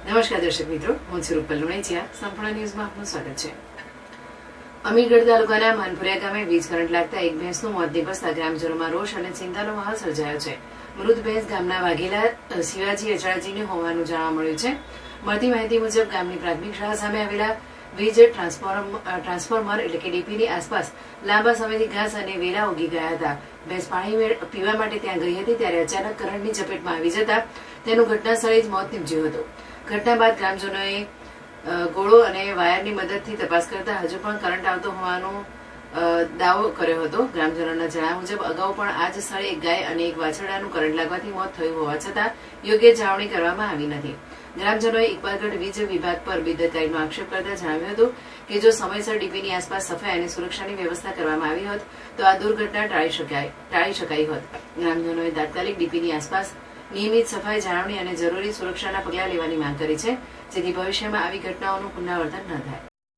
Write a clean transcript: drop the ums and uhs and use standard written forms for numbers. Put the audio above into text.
નમસ્કાર દર્શક મિત્રો, હું છું રૂપલ લુણેચિયા. સંપૂર્ણ ન્યૂઝમાં આપનું સ્વાગત છે. અમીરગઢ તાલુકાના માનપુરિયા ગામે વીજ કરંટ લાગતા એક ભેંસનું મોત નિપજતા ગ્રામજનોમાં રોષ અને ચિંતાનો માહોલ સર્જાયો છે. મૃત ભેંસ ગામના વાઘેલા શિવાજી અચળાજીની હોવાનું જાણવા મળ્યું છે. મળતી માહિતી મુજબ ગામની પ્રાથમિક શાળા સામે આવેલા વીજ ટ્રાન્સફોર્મર એટલે કે ડીપીની આસપાસ લાંબા સમયથી ઘાસ અને વેલા ઉગી ગયા હતા. ભેંસ પાણી પીવા માટે ત્યાં ગઈ હતી ત્યારે અચાનક કરંટની ઝપેટમાં આવી જતા તેનું ઘટના સ્થળે જ મોત નીપજ્યું હતું. ઘટના બાદ ગ્રામજનોએ ગોળો અને વાયરની મદદથી તપાસ કરતા હજુ પણ કરંટ આવતો હોવાનો દાવો કર્યો હતો. ગ્રામજનોના જણાવ્યા મુજબ અગાઉ પણ આ જ સ્થળે એક ગાય અને એક વાછરડાનું કરંટ લાગવાથી મોત થયું હોવા છતાં યોગ્ય જાળવણી કરવામાં આવી નથી. ગ્રામજનોએ ઇકબાલગઢ વીજ વિભાગ પર બેદરકારીનો આક્ષેપ કરતા જણાવ્યું હતું કે જો સમયસર ડીપીની આસપાસ સફાઈ અને સુરક્ષાની વ્યવસ્થા કરવામાં આવી હોત તો આ દુર્ઘટના ટાળી શકાઈ હોત. ગ્રામજનોએ તાત્કાલિક ડીપીની આસપાસ નિયમિત સફાઈ જાળવણી અને જરૂરી સુરક્ષાના પગલાં લેવાની માંગ કરી છે, જેથી ભવિષ્યમાં આવી ઘટનાઓનું પુનરાવર્તન ન થાય.